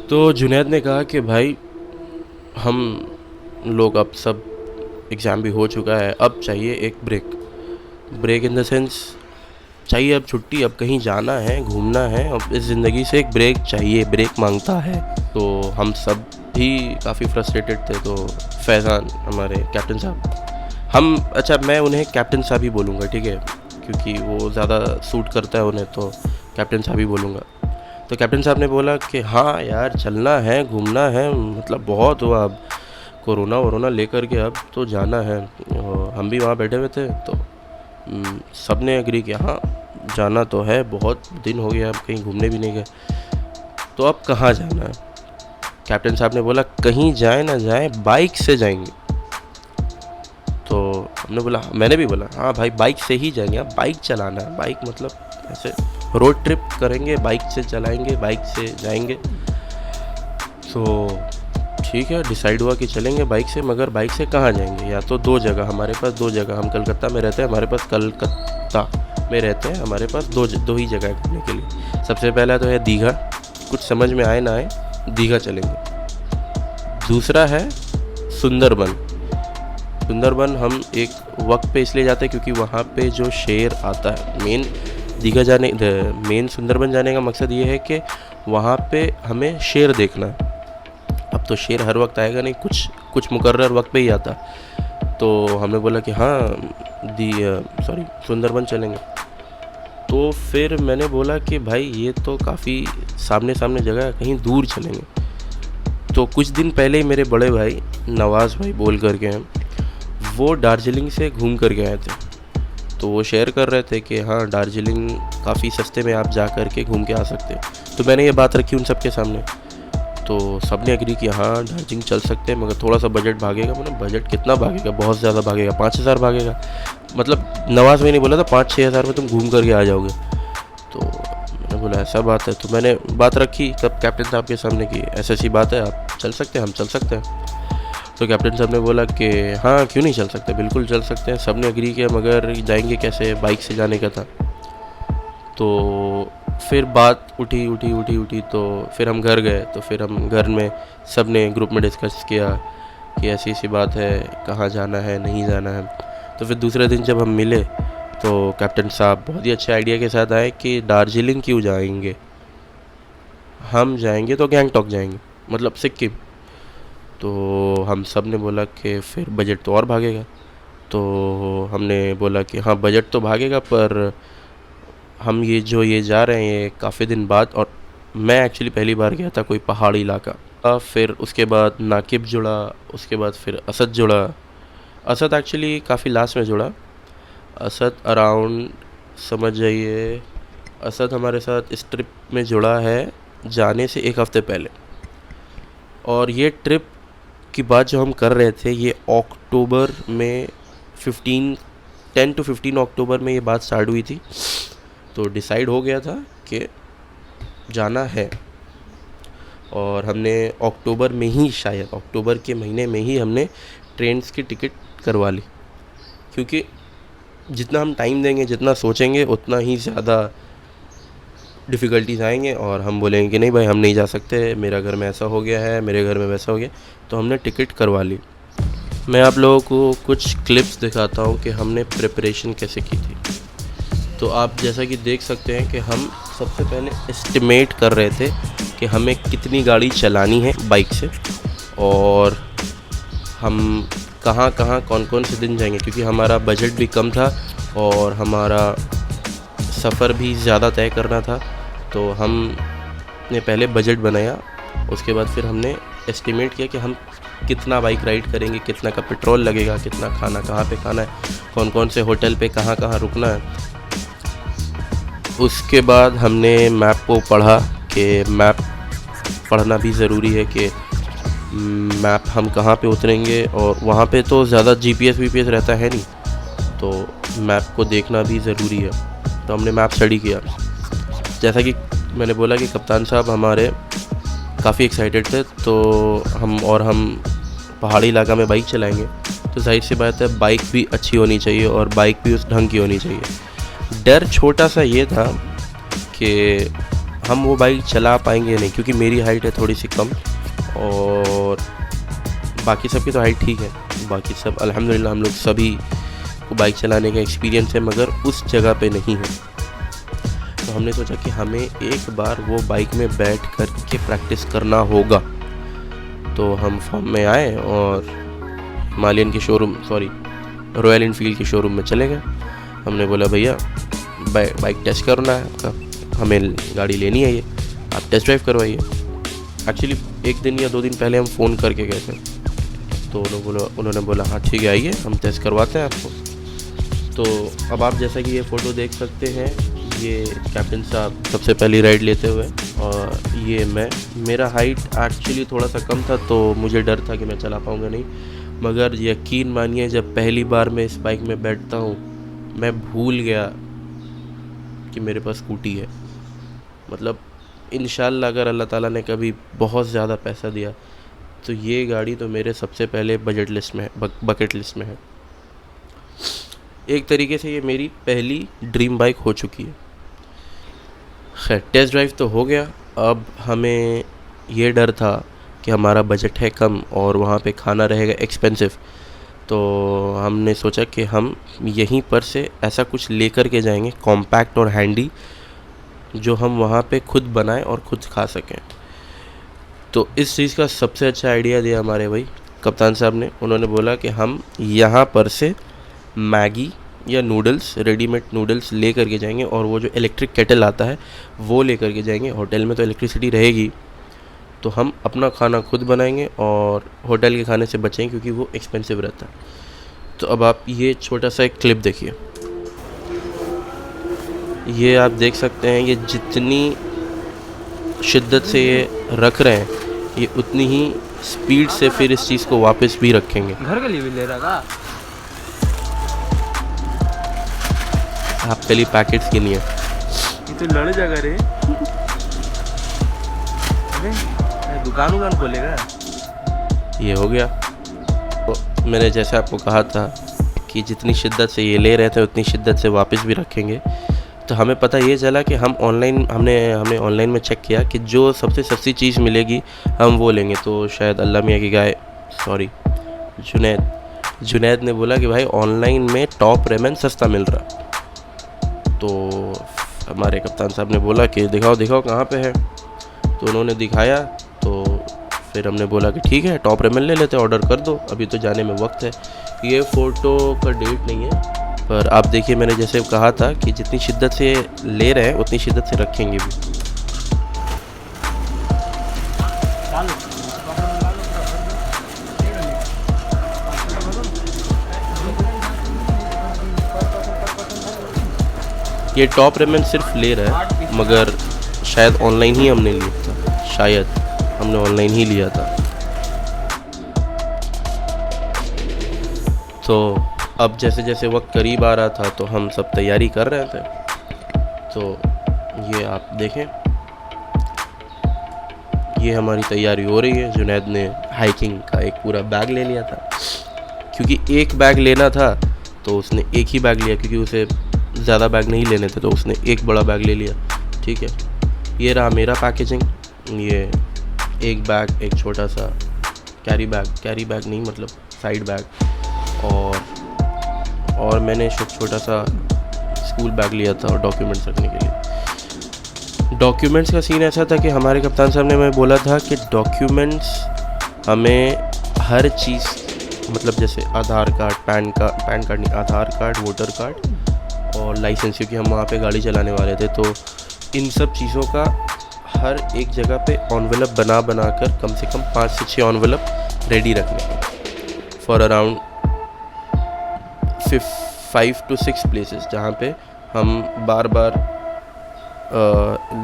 तो जुनैद ने कहा कि भाई हम लोग अब सब एग्ज़ाम भी हो चुका है, अब चाहिए एक break. Break in the sense चाहिए अब छुट्टी, अब कहीं जाना है, घूमना है, अब इस ज़िंदगी से एक ब्रेक चाहिए, ब्रेक मांगता है। तो हम सब भी काफ़ी फ्रस्ट्रेटेड थे। तो फैज़ान हमारे कैप्टन साहब, अच्छा मैं उन्हें कैप्टन साहब ही बोलूँगा, ठीक है, क्योंकि वो ज़्यादा सूट करता है उन्हें, तो कैप्टन साहब ही बोलूँगा। तो कैप्टन साहब ने बोला कि हाँ यार चलना है, घूमना है, मतलब बहुत हुआ अब, कोरोना वोरोना लेकर के अब तो जाना है। और हम भी वहाँ बैठे हुए थे, तो सब ने एग्री किया हाँ जाना तो है, बहुत दिन हो गया, अब कहीं घूमने भी नहीं गए, तो अब कहाँ जाना है। कैप्टन साहब ने बोला कहीं जाए ना जाए, बाइक से जाएंगे। तो हमने बोला, मैंने भी बोला हाँ भाई बाइक से ही जाएंगे, अब बाइक चलाना है, बाइक मतलब ऐसे रोड ट्रिप करेंगे, बाइक से चलाएंगे, बाइक से जाएंगे। तो ठीक है, डिसाइड हुआ कि चलेंगे बाइक से, मगर बाइक से कहाँ जाएंगे। या तो दो जगह, हमारे पास दो जगह, हम कलकत्ता में रहते हैं, हमारे पास कलकत्ता में रहते हैं, हमारे पास दो ही जगह है घूमने के लिए। सबसे पहला तो है दीघा, कुछ समझ में आए ना आए दीघा चलेंगे। दूसरा है सुंदरबन। सुंदरबन हम एक वक्त पे इसलिए जाते हैं क्योंकि वहाँ पे जो शेर आता है, मेन सुंदरबन जाने का मकसद ये है कि वहाँ पे हमें शेर देखना है। अब तो शेर हर वक्त आएगा नहीं, कुछ मुकर्रर वक्त पे ही आता। तो हमने बोला कि हाँ सुंदरबन चलेंगे। तो फिर मैंने बोला कि भाई ये तो काफ़ी सामने सामने जगह है, कहीं दूर चलेंगे। तो कुछ दिन पहले ही मेरे बड़े भाई नवाज़ भाई बोल करके हैं, वो दार्जिलिंग से घूम कर के आए थे। तो वो शेयर कर रहे थे कि हाँ दार्जिलिंग काफ़ी सस्ते में आप जा कर के घूम के आ सकते हैं। तो मैंने ये बात रखी उन सबके सामने, तो सब ने एग्री किया हाँ दार्जिलिंग चल सकते हैं, मगर थोड़ा सा बजट भागेगा। मतलब बजट कितना भागेगा, बहुत ज़्यादा भागेगा, 5,000 भागेगा। मतलब नवाज़ भाई ने बोला था 5-6 हज़ार में तुम घूम करके आ जाओगे। तो मैंने बोला ऐसा बात है, तो मैंने बात रखी तब कैप्टन साहब के सामने की, ऐसी बात है, आप चल सकते हैं, हम चल सकते हैं। तो कैप्टन साहब ने बोला कि हाँ क्यों नहीं चल सकते, बिल्कुल चल सकते हैं। सब ने एग्री किया, मगर जाएंगे कैसे, बाइक से जाने का था। तो फिर बात उठी, तो फिर हम घर गए। तो फिर हम घर में सब ने ग्रुप में डिस्कस किया कि ऐसी बात है, कहाँ जाना है, नहीं जाना है। तो फिर दूसरे दिन जब हम मिले तो कैप्टन साहब बहुत ही अच्छे आइडिया के साथ आए कि दार्जिलिंग क्यों जाएंगे, हम जाएंगे तो गैंगटॉक जाएंगे, मतलब सिक्किम। तो हम सब ने बोला कि फिर बजट तो और भागेगा। तो हमने बोला कि हाँ बजट तो भागेगा, पर हम ये जा रहे हैं ये काफ़ी दिन बाद, और मैं एक्चुअली पहली बार गया था कोई पहाड़ी इलाका। फिर उसके बाद नाकिब जुड़ा, उसके बाद फिर असद जुड़ा। असद एक्चुअली काफ़ी लास्ट में जुड़ा। असद अराउंड समझ जाइए, असद हमारे साथ इस ट्रिप में जुड़ा है जाने से एक हफ़्ते पहले। और ये ट्रिप की बात जो हम कर रहे थे, ये अक्टूबर में 10 to 15 अक्टूबर में ये बात स्टार्ट हुई थी। तो डिसाइड हो गया था कि जाना है, और हमने अक्टूबर में ही, शायद अक्टूबर के महीने में ही हमने ट्रेन्स की टिकट करवा ली। क्योंकि जितना हम टाइम देंगे, जितना सोचेंगे, उतना ही ज़्यादा डिफ़िकल्टीज आएंगे, और हम बोलेंगे कि नहीं भाई हम नहीं जा सकते, मेरा घर में ऐसा हो गया है, मेरे घर में वैसा हो गया। तो हमने टिकट करवा ली। मैं आप लोगों को कुछ क्लिप्स दिखाता हूँ कि हमने प्रिपरेशन कैसे की थी। तो आप जैसा कि देख सकते हैं कि हम सबसे पहले एस्टिमेट कर रहे थे कि हमें कितनी गाड़ी चलानी है बाइक से, और हम कहाँ कौन से दिन जाएंगे, क्योंकि हमारा बजट भी कम था और हमारा सफ़र भी ज़्यादा तय करना था। तो हमने पहले बजट बनाया, उसके बाद फिर हमने एस्टिमेट किया कि हम कितना बाइक राइड करेंगे, कितना का पेट्रोल लगेगा, कितना खाना कहाँ पे खाना है, कौन से होटल पे कहाँ रुकना है। उसके बाद हमने मैप को पढ़ा कि मैप पढ़ना भी ज़रूरी है कि मैप हम कहाँ पे उतरेंगे, और वहाँ पे तो ज़्यादा जीपीएस रहता है नहीं, तो मैप को देखना भी ज़रूरी है। तो हमने मैप स्टडी किया। जैसा कि मैंने बोला कि कप्तान साहब हमारे काफ़ी एक्साइटेड थे, तो हम पहाड़ी इलाका में बाइक चलाएंगे, तो जाहिर सी बात है बाइक भी अच्छी होनी चाहिए और बाइक भी उस ढंग की होनी चाहिए। डर छोटा सा ये था कि हम वो बाइक चला पाएंगे नहीं, क्योंकि मेरी हाइट है थोड़ी सी कम और बाकी सब की तो हाइट ठीक है। बाकी सब अल्हम्दुलिल्लाह हम लोग सभी को बाइक चलाने का एक्सपीरियंस है, मगर उस जगह पे नहीं है। तो हमने सोचा कि हमें एक बार वो बाइक में बैठ कर के प्रैक्टिस करना होगा। तो हम फॉर्म में आए और हिमालयन के शोरूम, सॉरी रॉयल इनफील्ड के शोरूम में चले गए। हमने बोला भैया बाइक टेस्ट करना है आपका, हमें गाड़ी लेनी है, ये आप टेस्ट ड्राइव करवाइए। एक्चुअली 1 दिन या 2 दिन पहले हम फ़ोन करके गए थे, तो उन्होंने बोला हाँ ठीक है आइए हम टेस्ट करवाते हैं आपको। तो अब आप जैसा कि ये फ़ोटो देख सकते हैं, ये कैप्टन साहब सबसे पहली राइड लेते हुए, और ये मेरा हाइट एक्चुअली थोड़ा सा कम था, तो मुझे डर था कि मैं चला पाऊँगा नहीं। मगर यकीन मानिए जब पहली बार मैं इस बाइक में बैठता हूँ, मैं भूल गया कि मेरे पास स्कूटी है। मतलब इंशाल्लाह अगर अल्लाह ताला ने कभी बहुत ज़्यादा पैसा दिया तो ये गाड़ी तो मेरे सबसे पहले बजट लिस्ट में है, बकेट लिस्ट में है। एक तरीके से ये मेरी पहली ड्रीम बाइक हो चुकी है। खैर टेस्ट ड्राइव तो हो गया। अब हमें ये डर था कि हमारा बजट है कम और वहाँ पे खाना रहेगा एक्सपेंसिव, तो हमने सोचा कि हम यहीं पर से ऐसा कुछ लेकर के जाएंगे कॉम्पैक्ट और हैंडी, जो हम वहाँ पे खुद बनाएं और खुद खा सकें। तो इस चीज़ का सबसे अच्छा आइडिया दिया हमारे भाई कप्तान साहब ने। उन्होंने बोला कि हम यहाँ पर से मैगी या नूडल्स, रेडीमेड नूडल्स ले करके जाएंगे, और वो जो इलेक्ट्रिक केटल आता है वो ले करके जाएंगे। होटल में तो इलेक्ट्रिसिटी रहेगी, तो हम अपना खाना खुद बनाएंगे और होटल के खाने से बचेंगे क्योंकि वो एक्सपेंसिव रहता है। तो अब आप ये छोटा सा एक क्लिप देखिए। ये आप देख सकते हैं, ये जितनी शिद्दत से ये रख रहे हैं, ये उतनी ही स्पीड से फिर इस चीज़ को वापस भी रखेंगे। घर के लिए भी ले रहा था आप पहले पैकेट्स गिनिए। ये तो लड़ जाएगा रे। अरे दुकान खोलेगा। ये हो गया। तो मैंने जैसे आपको कहा था कि जितनी शिद्दत से ये ले रहे थे उतनी शिद्दत से वापस भी रखेंगे। तो हमें पता ये चला कि हम हमने ऑनलाइन में चेक किया कि जो सबसे सस्ती चीज़ मिलेगी हम वो लेंगे। तो शायद अल्लाह मियाँ की गाय, सॉरी जुनैद ने बोला कि भाई ऑनलाइन में टॉप रेमन सस्ता मिल रहा। तो हमारे कप्तान साहब ने बोला कि दिखाओ कहाँ पे है। तो उन्होंने दिखाया, तो फिर हमने बोला कि ठीक है टॉप रेमन ले लेते, ऑर्डर कर दो, अभी तो जाने में वक्त है। ये फ़ोटो का डेट नहीं है, पर आप देखिए मैंने जैसे कहा था कि जितनी शिद्दत से ले रहे हैं उतनी शिद्दत से रखेंगे भी। ये टॉप रेमन सिर्फ ले रहा है, मगर शायद ऑनलाइन ही हमने लिया था, शायद हमने ऑनलाइन ही लिया था। तो अब जैसे जैसे वक्त करीब आ रहा था तो हम सब तैयारी कर रहे थे। तो ये आप देखें, ये हमारी तैयारी हो रही है। जुनैद ने हाइकिंग का एक पूरा बैग ले लिया था, क्योंकि एक बैग लेना था तो उसने एक ही बैग लिया, क्योंकि उसे ज़्यादा बैग नहीं लेने थे, तो उसने एक बड़ा बैग ले लिया। ठीक है, ये रहा मेरा पैकेजिंग। ये एक बैग, एक छोटा सा कैरी बैग नहीं मतलब साइड बैग, और मैंने छोटा सा स्कूल बैग लिया था डॉक्यूमेंट्स रखने के लिए। डॉक्यूमेंट्स का सीन ऐसा था कि हमारे कप्तान साहब ने हमें बोला था कि डॉक्यूमेंट्स हमें हर चीज़, मतलब जैसे आधार कार्ड, पैन कार्ड नहीं, आधार कार्ड, वोटर कार्ड और लाइसेंस, क्योंकि हम वहाँ पे गाड़ी चलाने वाले थे। तो इन सब चीज़ों का हर एक जगह पे एनवेलप बना कर कम से कम 5 से 6 एनवेलप रेडी रखने फॉर अराउंड 5 to 6 प्लेसेस, जहाँ पे हम बार बार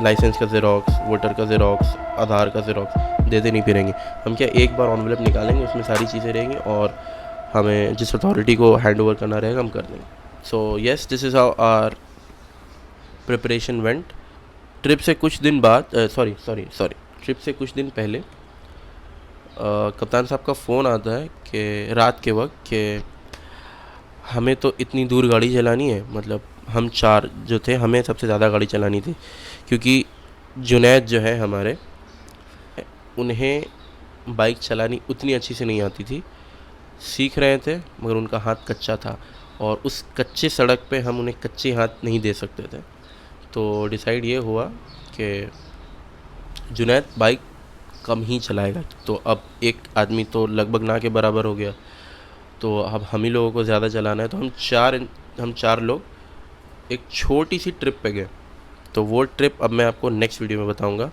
लाइसेंस का ज़ेरॉक्स, वोटर का ज़ेरॉक्स, आधार का ज़ेरॉक्स देते नहीं फिरेंगे। हम क्या एक बार एनवेलप निकालेंगे, उसमें सारी चीज़ें रहेंगी और हमें जिस अथॉरिटी को हैंड ओवर करना रहेगा हम कर देंगे। So yes, this is how our preparation went. Trip से कुछ दिन बाद ट्रिप से कुछ दिन पहले कप्तान साहब का फ़ोन आता है कि रात के वक्त कि हमें तो इतनी दूर गाड़ी चलानी है। मतलब हम 4 जो थे, हमें सबसे ज़्यादा गाड़ी चलानी थी, क्योंकि जुनैद जो है हमारे, उन्हें बाइक चलानी उतनी अच्छी से नहीं आती थी, सीख रहे थे मगर उनका हाथ कच्चा था और उस कच्चे सड़क पे हम उन्हें कच्चे हाथ नहीं दे सकते थे। तो डिसाइड ये हुआ कि जुनैद बाइक कम ही चलाएगा। तो अब एक आदमी तो लगभग ना के बराबर हो गया, तो अब हम ही लोगों को ज़्यादा चलाना है। तो हम चार लोग एक छोटी सी ट्रिप पे गए। तो वो ट्रिप अब मैं आपको नेक्स्ट वीडियो में बताऊंगा।